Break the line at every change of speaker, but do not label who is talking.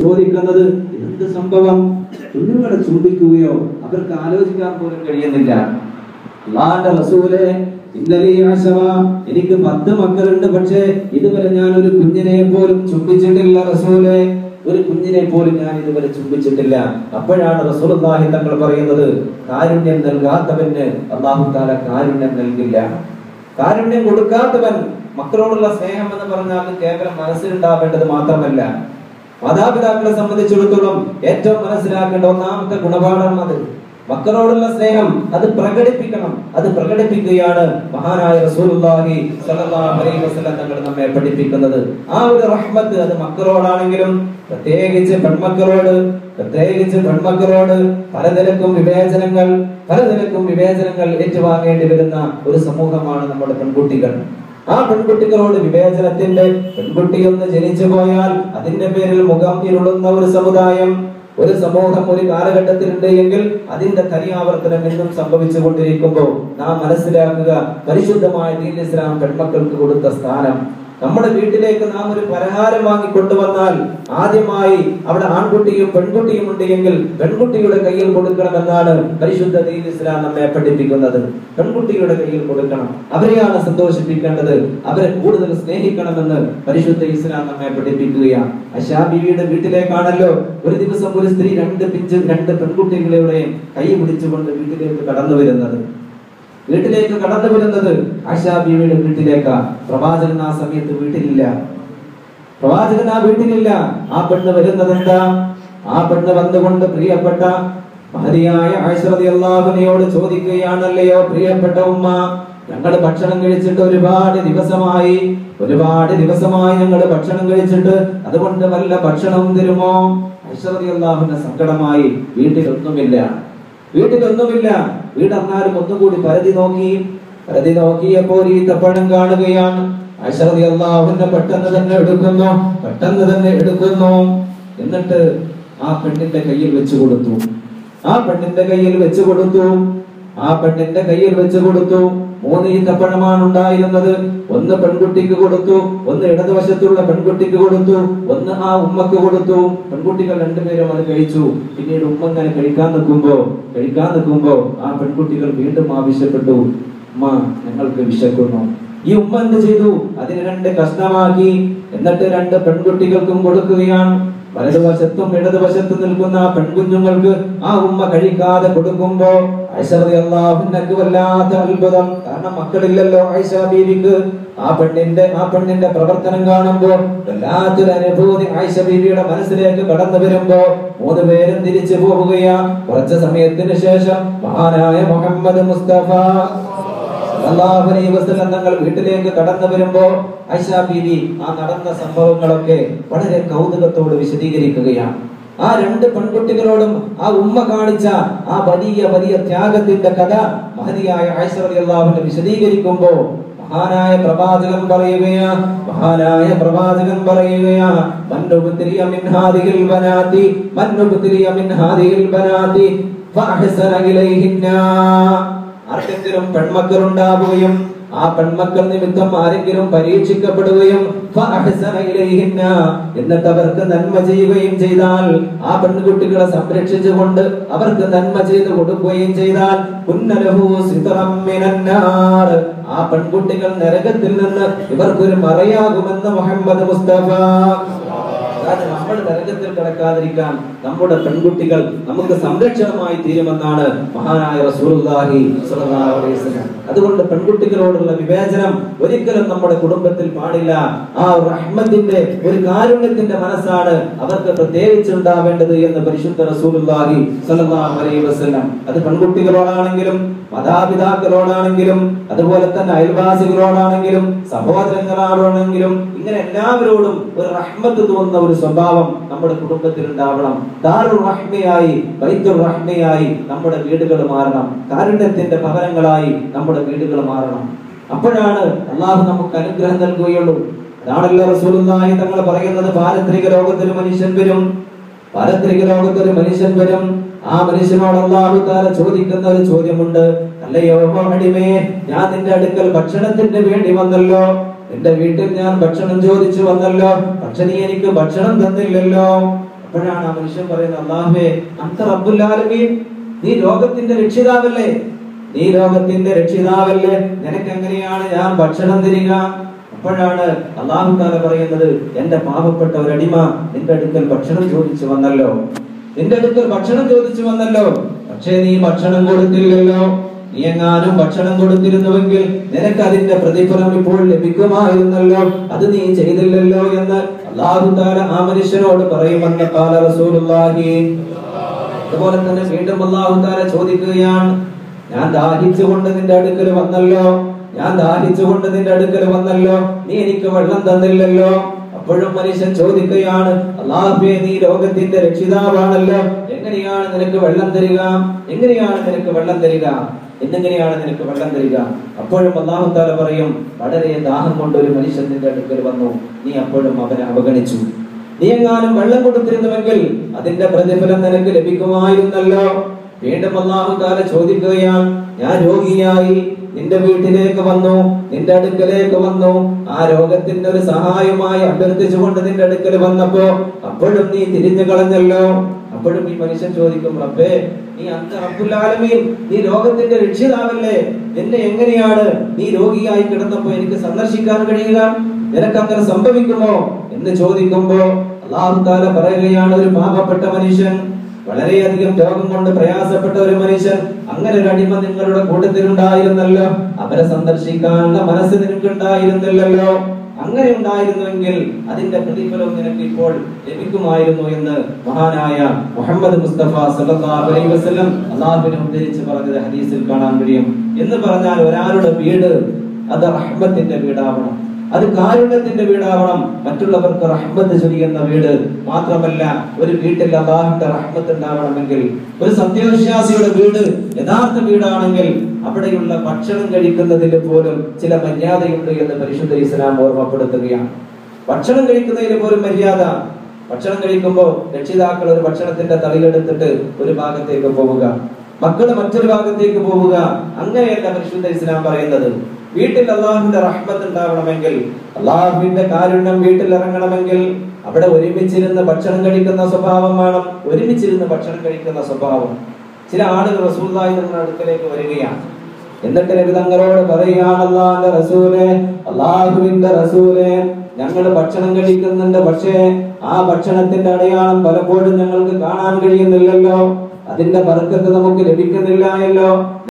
ചോദിക്കുന്നത് എന്ത് സംഭവം? കുഞ്ഞുങ്ങളെ ചുംബിക്കുകയോ അവർക്ക് ആലോചിക്കാൻ പോലും കഴിയുന്നില്ല. അല്ലാഹുവിന്റെ റസൂലേ, എനിക്ക് 10 മക്കളുണ്ട്, പക്ഷേ ഇതുവരെ ഞാൻ ഒരു കുഞ്ഞിനെ പോലും ചുംബിച്ചിട്ടില്ല റസൂലേ, ഒരു കുഞ്ഞിനെ പോലും ഞാൻ ഇതുവരെ ചുംബിച്ചിട്ടില്ല. അപ്പോഴാണ് റസൂലുള്ളാഹി തങ്ങൾ പറയുന്നത്, കാരുണ്യം നൽകാത്തവന് അല്ലാഹു തആല കാരുണ്യം നൽകില്ല. കാരുണ്യം കൊടുക്കാത്തവൻ, മക്കളോടുള്ള സ്നേഹം എന്ന് പറഞ്ഞാൽ കേവലം മനസ്സിലുണ്ടാവേണ്ടത് മാത്രമല്ല, മാതാപിതാക്കളെ സംബന്ധിച്ചിടത്തോളം ഏറ്റവും മനസ്സിലാക്കേണ്ട ഒന്നാമത്തെ ഗുണപാഠം അത് മക്കളോടുള്ള സ്നേഹം, അത് പ്രകടിപ്പിക്കണം. അത് പ്രകടിപ്പിക്കുകയാണ് മഹാനായ റസൂലുള്ളാഹി സ്വല്ലല്ലാഹു അലൈഹി വസല്ലം തങ്ങൾ നമ്മെ പഠിപ്പിക്കുന്നത്. ആ ഒരു റഹ്മത്ത് അത് മക്കളോടാണെങ്കിലും പ്രത്യേകിച്ച് പെൺമക്കളോട് പലനിലക്കും വിവേചനങ്ങൾ ഏറ്റുവാങ്ങേണ്ടി വരുന്ന ഒരു സമൂഹമാണ് നമ്മുടെ പെൺകുട്ടികൾ. ആ പെൺകുട്ടികളോട് വിവേചനത്തിന്റെ, പെൺകുട്ടിയൊന്ന് ജനിച്ചു പോയാൽ അതിന്റെ പേരിൽ മുഖം ഇരുളുന്ന ഒരു സമൂഹം ഒരു കാലഘട്ടത്തിലുണ്ട് എങ്കിൽ അതിന്റെ തനിയാവർത്തനം എന്നും സംഭവിച്ചു കൊണ്ടിരിക്കുമ്പോൾ നാം മനസ്സിലാക്കുക, പരിശുദ്ധമായ ദീൻ ഇസ്ലാം പെൺമക്കൾക്ക് കൊടുത്ത സ്ഥാനം. നമ്മുടെ വീട്ടിലേക്ക് നാം ഒരു പലഹാരം വാങ്ങിക്കൊണ്ടുവന്നാൽ ആദ്യമായി അവിടെ ആൺകുട്ടിയും പെൺകുട്ടിയും ഉണ്ട് എങ്കിൽ പെൺകുട്ടിയുടെ കയ്യിൽ കൊടുക്കണമെന്നാണ് പരിശുദ്ധ ദീൻ ഇസ്ലാം നമ്മെ പഠിപ്പിക്കുന്നത്. പെൺകുട്ടിയുടെ കയ്യിൽ കൊടുക്കണം, അവരെയാണ് സന്തോഷിപ്പിക്കേണ്ടത്, അവരെ കൂടുതൽ സ്നേഹിക്കണമെന്ന് പരിശുദ്ധ ഇസ്ലാം നമ്മെ പഠിപ്പിക്കുകയാണ്. ആയിഷാ ബീവിയുടെ വീട്ടിലേക്കാണല്ലോ ഒരു ദിവസം ഒരു സ്ത്രീ 2 പെൺകുട്ടികളുടെയും കൈ പിടിച്ചുകൊണ്ട് വീട്ടിലേക്ക് കടന്നു വരുന്നത്. ആയിഷാ ബീവിയുടെ വീട്ടിലേക്കാ. പ്രവാചകൻ ആ സമയത്ത് വീട്ടിലില്ല. ആ പെണ്ണ് വരുന്നത് എന്താ? ആ പെണ്ണ് വന്നുകൊണ്ട് പ്രിയപ്പെട്ട മഹതിയായ ആയിഷ റളിയല്ലാഹു അൻഹയോട് ചോദിക്കുകയാണല്ലയോ, പ്രിയപ്പെട്ട ഉമ്മ, ഞങ്ങൾ ഭക്ഷണം കഴിച്ചിട്ട് ഒരുപാട് ദിവസമായി ഞങ്ങൾ ഭക്ഷണം കഴിച്ചിട്ട്, അതുകൊണ്ട് വല്ല ഭക്ഷണം തരുമോ? ആയിഷ റളിയല്ലാഹു അൻഹ സങ്കടമായി. വീട്ടിലൊന്നുമില്ല. വീടെന്നാലും ഒന്നുകൂടി പരതി നോക്കിയപ്പോൾ ഈത്തപ്പഴം കാണുകയാണ്. ആയിഷ റളിയല്ലാഹു അൻഹ പെട്ടെന്ന് തന്നെ എടുക്കുന്നു. എന്നിട്ട് ആ പെണ്ണിന്റെ കയ്യിൽ വെച്ചു കൊടുത്തു. 3 ഈത്തപ്പഴമാണ് ഉണ്ടായിരുന്നത്. ഒന്ന് പെൺകുട്ടിക്ക് കൊടുത്തു, ഒന്ന് ഇടതുവശത്തുള്ള പെൺകുട്ടിക്ക് കൊടുത്തു, ഒന്ന് ആ ഉമ്മക്ക് കൊടുത്തു. പെൺകുട്ടികൾ 2 പേരും അത് കഴിച്ചു. പിന്നീട് ഉമ്മ ഇങ്ങനെ കഴിക്കാൻ നിൽക്കുമ്പോ ആ പെൺകുട്ടികൾ വീണ്ടും ആവശ്യപ്പെട്ടു, ഉമ്മ, ഞങ്ങൾക്ക് വിശക്കുന്നു. ഈ ഉമ്മ എന്ത് ചെയ്തു? അതിന് 2 കഷ്ണമാക്കി. എന്നിട്ട് 2 പെൺകുട്ടികൾക്കും കൊടുക്കുകയാണ്. വലതുവശത്തും ഇടതുവശത്തും നിൽക്കുന്ന ആ പെൺകുഞ്ഞുങ്ങൾക്ക് ആ ഉമ്മ കഴിക്കാതെ കൊടുക്കുമ്പോ ആയിഷ റളിയല്ലാഹു അൻഹയ്ക്ക് വല്ലാത്ത അത്ഭുതം. കാരണം മക്കളില്ലല്ലോ ആയിഷാ ബീവിക്ക്. ആ പെണ്ണിന്റെ പ്രവർത്തനം കാണുമ്പോ വല്ലാത്തൊരു അനുഭൂതി ആയിഷ ബീവിയുടെ മനസ്സിലേക്ക് കടന്നു വരുമ്പോ 3 പേരും തിരിച്ചു പോവുകയാ. കുറച്ച് സമയത്തിന് ശേഷം മഹാനായ മുഹമ്മദ് മുസ്തഫ സല്ലല്ലാഹു അലൈഹി വസല്ലം തങ്ങൾ വീട്ടിലേക്ക് കടന്നു വരുമ്പോ ആയിഷാ ബീവി ആ നടന്ന സംഭവങ്ങളൊക്കെ വളരെ കൗതുകത്തോട് വിശദീകരിക്കുകയാണ്. ആ 2 പെൺകുട്ടികളോടും ആ ഉമ്മ കാണിച്ച ആ വലിയ ത്യാഗത്തിന്റെ കഥ മഹതിയായ ആയിഷ റളിയല്ലാഹു അൻഹ വിശദീകരിക്കുമ്പോ മഹാനായ പ്രവാചകൻ പറയുകയാ, മന്നുബ്തിലിയ മിൻ ഹാദിഹിൽ ബനാതി ഫഅഹ്സന ഇലൈഹിന്ന. ആർക്കെങ്കിലും പെൺമക്കൾ ഉണ്ടാവുകയും ആ പെൺമക്കൾ നിമിത്തം ആരെങ്കിലും പരീക്ഷിക്കപ്പെടുകയും എന്നിട്ട് അവർക്ക് നന്മ ചെയ്യുകയും ചെയ്താൽ, ആ പെൺകുട്ടികളെ സംരക്ഷിച്ചുകൊണ്ട് അവർക്ക് നന്മ ചെയ്ത് കൊടുക്കുകയും ചെയ്താൽ, ആ പെൺകുട്ടികൾ നരകത്തിൽ നിന്ന് ഇവർക്കൊരു മറയാകുമെന്ന് മുഹമ്മദ് മുസ്തഫ. നമ്മൾ നരകത്തിൽ കിടക്കാതിരിക്കാൻ നമ്മുടെ പെൺകുട്ടികൾ നമുക്ക് സംരക്ഷണമായി തീരുമെന്നാണ് മഹാനായ റസൂലുള്ളാഹി സ്വല്ലല്ലാഹു അലൈഹി വസല്ലം. അതുകൊണ്ട് പെൺകുട്ടികളോടുള്ള വിവേചനം ഒരിക്കലും നമ്മുടെ കുടുംബത്തിൽ പാടില്ല. ആ റഹ്മത്തിന്റെ, ഒരു കാരുണ്യത്തിന്റെ മനസ്സാണ് അവർക്ക് പ്രത്യേകിച്ച് ഉണ്ടാവേണ്ടത് എന്ന് പരിശുദ്ധ റസൂലുള്ളാഹി സ്വല്ലല്ലാഹു അലൈഹി വസല്ലം. അത് പെൺകുട്ടികളോടാണെങ്കിലും മാതാപിതാക്കളോടാണെങ്കിലും അതുപോലെ തന്നെ അയൽവാസികളോടാണെങ്കിലും സഹോദരങ്ങളോടാണെങ്കിലും ഇങ്ങനെ എല്ലാവരോടും ഒരു റഹ്മത്ത് തോന്നുന്ന ഒരു സ്വഭാവം നമ്മുടെ കുടുംബത്തിൽ ഉണ്ടാവണം. ദാറുർ റഹ്മയായി, ബൈത്തുർ റഹ്മയായി നമ്മുടെ വീടുകൾ മാറണം. കാരുണ്യത്തിന്റെ ഭവനങ്ങളായി നമ്മുടെ വീടുകൾ മാറണം. അപ്പോഴാണ് അല്ലാഹു നമുക്ക് അനുഗ്രഹം നൽകുകയുള്ളൂ. അതാണല്ലോ റസൂലുള്ളാഹി തങ്ങൾ പറയുന്നത്, പാരത്രിക ലോകത്തൊരു മനുഷ്യൻ വരും. ആ മനുഷ്യനോട് അല്ലാഹു തആല ചോദിക്കുന്ന ഒരു ചോദ്യമുണ്ട്, അല്ലയോ അടിമേ, ഞാൻ നിന്റെ അടുക്കൽ ഭക്ഷണത്തിന് വേണ്ടി വന്നല്ലോ, നിന്റെ വീട്ടിൽ ഞാൻ ഭക്ഷണം ചോദിച്ചു വന്നല്ലോ, പക്ഷെ നീ എനിക്ക് ഭക്ഷണം തന്നില്ലല്ലോ. അപ്പോഴാണ് ആ മനുഷ്യൻ പറയുന്നത്, അല്ലാഹുവേ അന്ത റബ്ബുൽ ആലമീൻ, നീ ലോകത്തിന്റെ രക്ഷിതാവല്ലേ, നീ ലോകത്തിന്റെ രക്ഷിതാവല്ലേ, നിനക്ക് എങ്ങനെയാണ് ഞാൻ ഭക്ഷണം തരിക? അപ്പോഴാണ് അല്ലാഹു തആല പറയുന്നത്, എന്റെ പാവപ്പെട്ട ഒരു അടിമ നിന്റെ അടുക്കൽ ഭക്ഷണം ചോദിച്ചു വന്നല്ലോ, നിന്റെ അടുക്കൽ ഭക്ഷണം ചോദിച്ചു വന്നല്ലോ, പക്ഷേ നീ ഭക്ഷണം കൊടുത്തില്ലല്ലോ. നീ എങ്ങാനും ഭക്ഷണം കൊടുത്തിരുന്നുവെങ്കിൽ നിനക്ക് അതിന്റെ പ്രതിഫലം ഇപ്പോൾ ലഭിക്കുമായിരുന്നല്ലോ, അത് നീ ചെയ്തില്ലല്ലോ എന്ന് അല്ലാഹു തആല ആ മനുഷ്യനോട് പറയുമെന്ന് ഖാല റസൂലുള്ളാഹി. അതുപോലെ തന്നെ വീണ്ടും അല്ലാഹു തആല ചോദിക്കുകയാണ്, ഞാൻ ദാഹിച്ചുകൊണ്ട് നിന്റെ അടുക്കൽ വന്നല്ലോ, ഞാൻ ദാഹിച്ചുകൊണ്ട് നിന്റെ അടുക്കൽ വന്നല്ലോ, നീ എനിക്ക് വെള്ളം തന്നില്ലല്ലോ. അപ്പോഴും മനുഷ്യൻ ചോദിക്കുകയാണ്, അല്ലാഹുവേ നീ ലോകത്തിന്റെ രക്ഷിതാവാണല്ലോ, എങ്ങനെയാണ് നിനക്ക് വെള്ളം തരിക? എങ്ങനെയാണ് നിനക്ക് വെള്ളം തരിക? എന്നെങ്ങനെയാണ് നിനക്ക് വെള്ളം തരിക? അപ്പോഴും അല്ലാഹു തആല പറയും, വളരെ ദാഹം കൊണ്ട് ഒരു മനുഷ്യൻ നിന്റെ അടുക്കൽ വന്നു, നീ അപ്പോഴും അവനെ അവഗണിച്ചു. നീ എങ്ങാനും വെള്ളം കൊടുത്തിരുന്നുവെങ്കിൽ അതിന്റെ പ്രതിഫലം നിനക്ക് ലഭിക്കുമായിരുന്നല്ലോ. വീണ്ടും അല്ലാഹു തആല ചോദിക്കുകയാണ്, ഞാൻ രോഗിയായി നിന്റെ വീട്ടിലേക്ക് വന്നു, നിന്റെ അടുക്കലേക്ക് വന്നു, ആ രോഗത്തിന്റെ ഒരു സഹായമായി അഭ്യർത്ഥിച്ചുകൊണ്ട് നിന്റെ അടുക്കൽ വന്നപ്പോ അപ്പോഴും നീ തിരിഞ്ഞു കളഞ്ഞല്ലോ. അപ്പോഴും ഈ മനുഷ്യൻ ചോദിക്കും, റബ്ബേ നീ അന്ത റബ്ബുൽ ആലമീൻ, നീ ലോകത്തിന്റെ രക്ഷിതാവല്ലേ, എന്നെ എങ്ങനെയാണ് നീ രോഗിയായി കിടന്നപ്പോ എനിക്ക് സന്ദർശിക്കാൻ കഴിയുക? നിനക്ക് അങ്ങനെ സംഭവിക്കുമോ എന്ന് ചോദിക്കുമ്പോ അല്ലാഹു തആല പറയുകയാണ്, ഒരു പാപപ്പെട്ട മനുഷ്യൻ, വളരെയധികം രോഗം കൊണ്ട് പ്രയാസപ്പെട്ട ഒരു മനുഷ്യൻ, അങ്ങനെ ഒരു അടിമ നിങ്ങളുടെ കൂട്ടത്തിലുണ്ടായിരുന്നല്ലോ, അവരെ സന്ദർശിക്കാനുള്ള മനസ്സ് നിനക്കുണ്ടായിരുന്നില്ലല്ലോ. അങ്ങനെ ഉണ്ടായിരുന്നുവെങ്കിൽ അതിന്റെ പ്രതിഫലം നിനക്ക് ഇപ്പോൾ ലഭിക്കുമായിരുന്നു എന്ന് മഹാനായ മുഹമ്മദ് മുസ്തഫ സല്ലല്ലാഹു അലൈഹി വസല്ലം അല്ലാഹുവിനെ ഉദ്ധരിച്ച് പറഞ്ഞത് ഹദീസിൽ കാണാൻ കഴിയും. എന്ന് പറഞ്ഞാൽ ഒരാളുടെ വീട് അത് റഹ്മത്തിന്റെ വീടാവണം, അത് കാരുണ്യത്തിന്റെ വീടാവണം, മറ്റുള്ളവർക്ക് റഹ്മത്ത് ചൊരിയുന്ന വീട്. മാത്രമല്ല, ഒരു വീട്ടിൽ അല്ലാഹുവിന്റെ റഹ്മത്ത് ഉണ്ടാവണമെങ്കിൽ, ഒരു സത്യവിശ്വാസിയുടെ വീട് യഥാർത്ഥ വീടാണെങ്കിൽ അവിടെയുള്ള ഭക്ഷണം കഴിക്കുന്നതിൽ പോലും ചില മര്യാദയുണ്ട് എന്ന് പരിശുദ്ധ ഇസ്ലാം ഓർമ്മപ്പെടുത്തുകയാണ്. ഭക്ഷണം കഴിക്കുന്നതിൽ പോലും മര്യാദ. ഭക്ഷണം കഴിക്കുമ്പോൾ രക്ഷിതാക്കൾ ഒരു ഭക്ഷണത്തിന്റെ തളിയെടുത്തിട്ട് ഒരു ഭാഗത്തേക്ക് പോവുക, മക്കള് മറ്റൊരു ഭാഗത്തേക്ക് പോവുക, അങ്ങനെയല്ല പരിശുദ്ധ ഇസ്ലാം പറയുന്നത്. വീട്ടിൽ അല്ലാഹുവിന്റെ റഹ്മത്ത് ഉണ്ടാവണമെങ്കിൽ, അല്ലാഹുവിന്റെ കാരുണ്യം വീട്ടിൽ ഇറങ്ങണമെങ്കിൽ അവിടെ ഒരുമിച്ചിരുന്ന് ഭക്ഷണം കഴിക്കുന്ന സ്വഭാവം വേണം, ഒരുമിച്ചിരുന്ന് ഭക്ഷണം കഴിക്കുന്ന സ്വഭാവം. ചില ആളുകൾ റസൂലുള്ളാഹി തങ്ങളുടെ അടുക്കലേക്ക് വരികയാണ്, എന്നിട്ട് നബി തങ്ങളോട് പറയുകയാണ്, അല്ലാഹുവിന്റെ റസൂലേ, അല്ലാഹുവിന്റെ റസൂലേ, ഞങ്ങൾ ഭക്ഷണം കഴിക്കുന്നുണ്ട്, പക്ഷേ ആ ഭക്ഷണത്തിന്റെ അടയാളം പലപ്പോഴും ഞങ്ങൾക്ക് കാണാൻ കഴിയുന്നില്ലല്ലോ, അതിന്റെ ബർക്കത്ത് നമുക്ക് ലഭിക്കുന്നില്ലല്ലോ.